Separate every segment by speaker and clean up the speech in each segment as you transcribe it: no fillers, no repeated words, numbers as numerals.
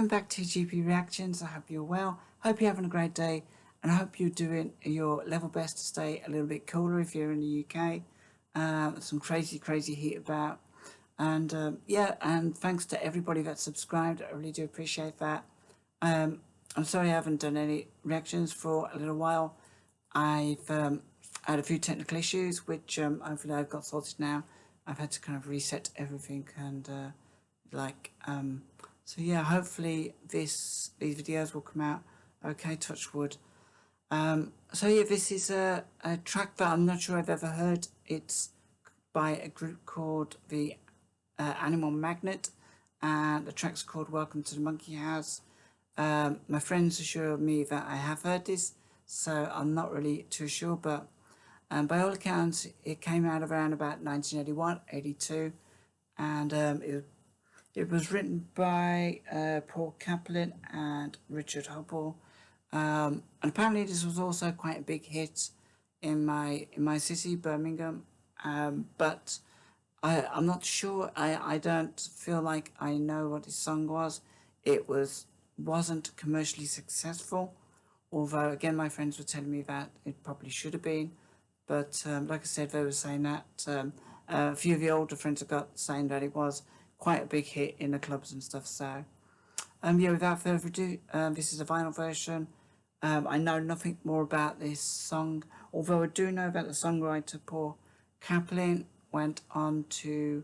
Speaker 1: welcome back to GP Reactions. I hope you're well. Hope you're having a great day, and I hope you're doing your level best to stay a little bit cooler if you're in the UK. Some crazy heat about, and yeah, and thanks to everybody that subscribed. I really do appreciate that. I'm sorry I haven't done any reactions for a little while. I've had a few technical issues, which hopefully I've got sorted now. I've had to kind of reset everything and so yeah, hopefully these videos will come out okay, touch wood. So yeah, this is a track that I'm not sure I've ever heard. It's by a group called the Animal Magnet, and the track's called Welcome to the Monkey House. My friends assure me that I have heard this, so I'm not really too sure, but by all accounts it came out around about 1981-82, and it was written by Paul Kaplan and Richard Hubble, and apparently this was also quite a big hit in my city, Birmingham, but I'm not sure. I don't feel like I know what this song was. It wasn't commercially successful, although again my friends were telling me that it probably should have been, but like I said, they were saying that a few of the older friends I got saying that it was quite a big hit in the clubs and stuff. So yeah, without further ado, this is a vinyl version. I know nothing more about this song, although I do know that the songwriter Paul Kaplan went on to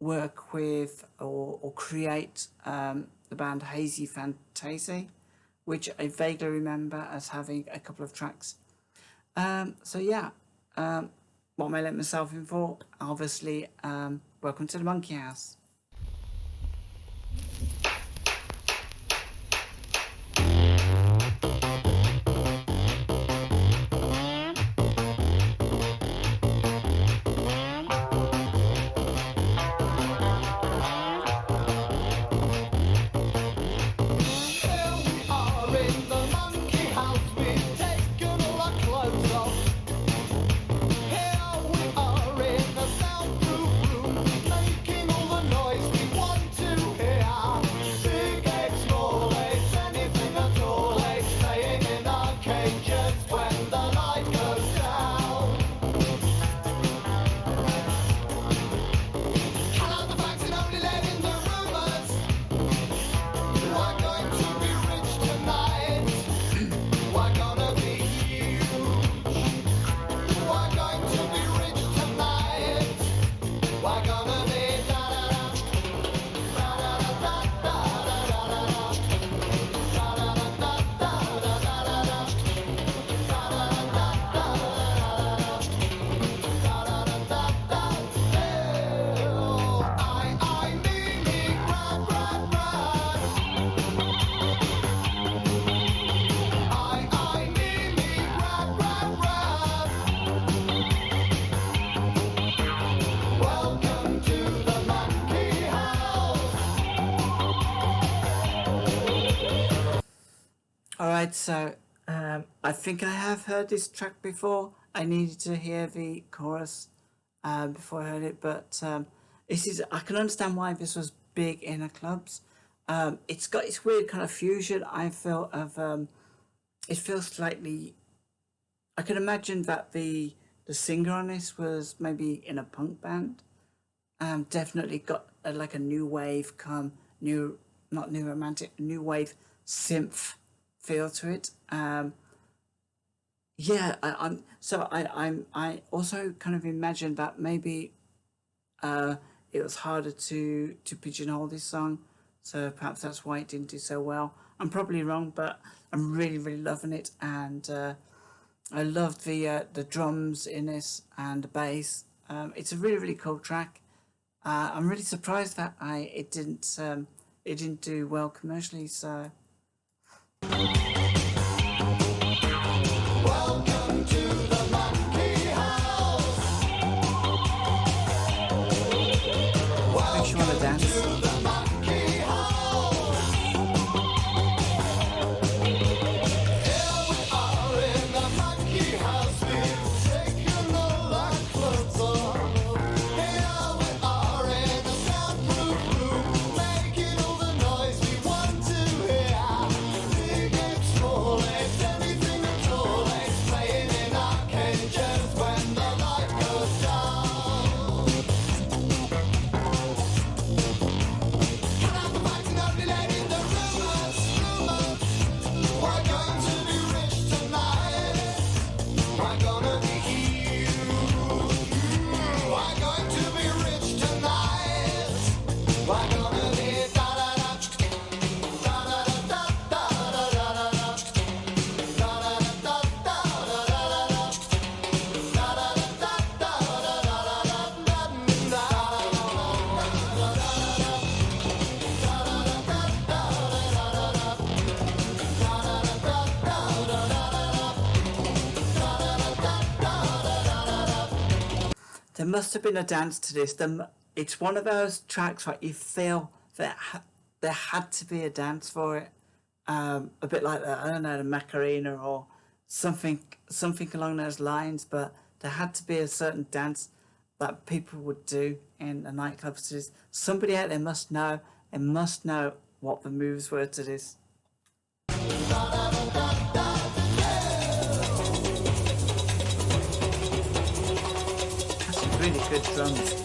Speaker 1: work with or create the band Hazy Fantasy, which I vaguely remember as having a couple of tracks. So yeah, what am I letting myself in for? Obviously, Welcome to the Monkey House. Alright, so I think I have heard this track before. I needed to hear the chorus before I heard it, but I can understand why this was big in the clubs. It's got this weird kind of fusion, I feel, of it feels slightly, I can imagine that the singer on this was maybe in a punk band. Definitely got like a new wave new wave synth feel to it. Yeah, I also kind of imagined that maybe it was harder to pigeonhole this song, so perhaps that's why it didn't do so well. I'm probably wrong, but I'm really loving it, and I love the drums in this and the bass. It's a really cool track. I'm really surprised that it didn't do well commercially. So. Welcome to the Monkey House. Makes you want to dance. To the Monkey House. Here we are in the Monkey House. We've taken all our clothes off. Here we are in a soundproof room, making all the noise we want to. There must have been a dance to this. It's one of those tracks where you feel that there had to be a dance for it. A bit like the, I don't know, the Macarena or something along those lines. But there had to be a certain dance that people would do in a nightclub to this. Somebody out there must know and must know what the moves were to this. That's some really good drums.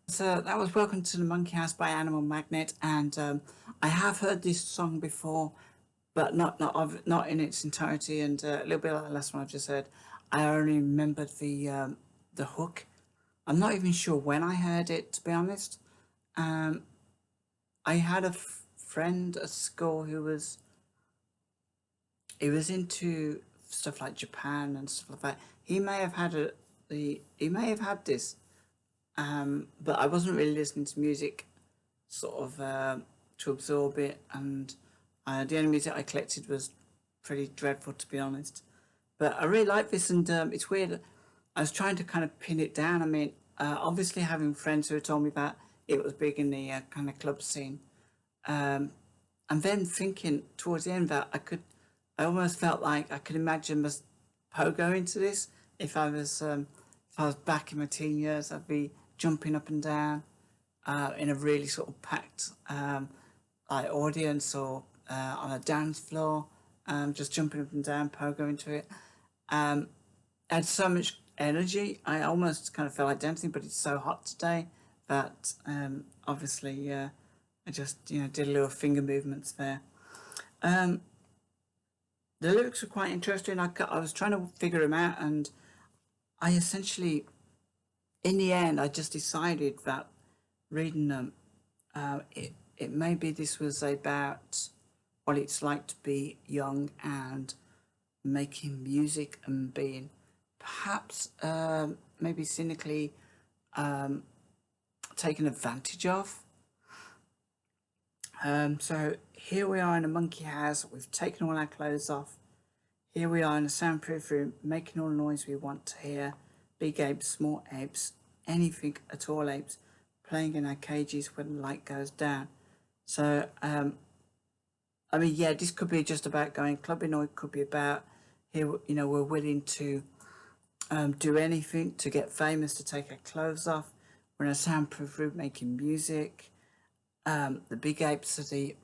Speaker 1: So that was "Welcome to the Monkey House" by Animal Magnet, and I have heard this song before, but not in its entirety. And a little bit like the last one I've just heard, I only remembered the hook. I'm not even sure when I heard it, to be honest. Um, I had a friend at school who was into stuff like Japan and stuff like that. He may have had he may have had this, but I wasn't really listening to music sort of to absorb it, and the only music I collected was pretty dreadful, to be honest. But I really like this, and it's weird. I was trying to kind of pin it down. I mean, obviously having friends who told me that it was big in the kind of club scene, um, and then thinking towards the end that I almost felt like I could imagine us pogo into this if I was back in my teen years. I'd be jumping up and down in a really sort of packed like audience or on a dance floor, just jumping up and down, pogo into it. I had so much energy. I almost kind of felt like dancing, but it's so hot today that obviously I just did a little finger movements there. Um, the lyrics were quite interesting. I was trying to figure them out, and I essentially, in the end, I just decided that reading them, it maybe this was about what it's like to be young and making music and being perhaps maybe cynically taken advantage of. So here we are in a monkey house. We've taken all our clothes off. Here we are in a soundproof room, making all the noise we want to hear. Big apes, small apes, anything at all apes, playing in our cages when the light goes down. So, I mean, yeah, this could be just about going clubbing, or it could be about here, you know, we're willing to do anything to get famous, to take our clothes off. We're in a soundproof room making music. The big apes are the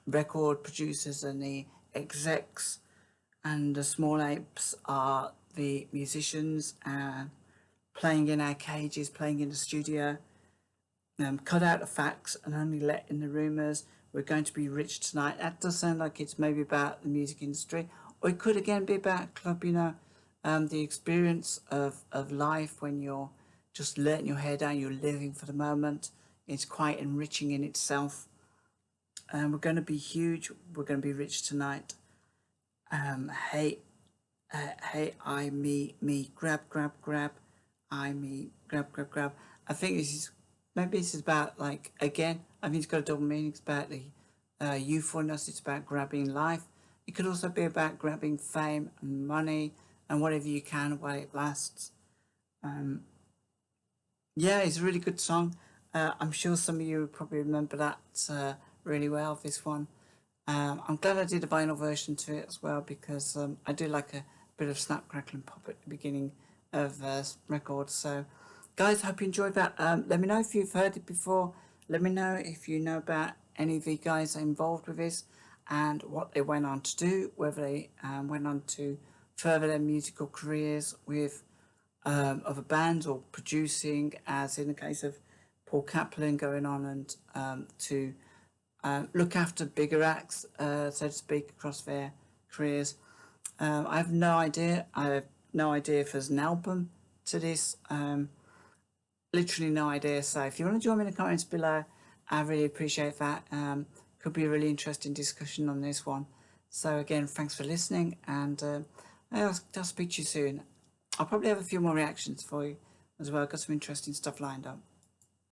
Speaker 1: record producers and the execs, and the small apes are the musicians playing in our cages, playing in the studio. Cut out the facts and only let in the rumours. We're going to be rich tonight. That does sound like it's maybe about the music industry, or it could again be about club, you know, the experience of life when you're just letting your hair down, you're living for the moment. It's quite enriching in itself. We're going to be huge. We're going to be rich tonight. Hey, hey, I, me, grab, grab, grab. I, me, grab, grab, grab. I think maybe this is about, like, again, I think it's got a double meaning. It's about the youthfulness. It's about grabbing life. It could also be about grabbing fame and money and whatever you can while it lasts. Yeah, it's a really good song. I'm sure some of you probably remember that really well, this one. I'm glad I did a vinyl version to it as well, because I do like a bit of snap, crackle and pop at the beginning of records. So, guys, hope you enjoyed that. Let me know if you've heard it before. Let me know if you know about any of the guys involved with this and what they went on to do, whether they went on to further their musical careers with other bands or producing, as in the case of Paul Kaplan, going on and to look after bigger acts, so to speak, across their careers. I have no idea. I have no idea if there's an album to this. Literally no idea. So if you want to join me in the comments below, I really appreciate that. Could be a really interesting discussion on this one. So again, thanks for listening, and I'll speak to you soon. I'll probably have a few more reactions for you as well. Got some interesting stuff lined up.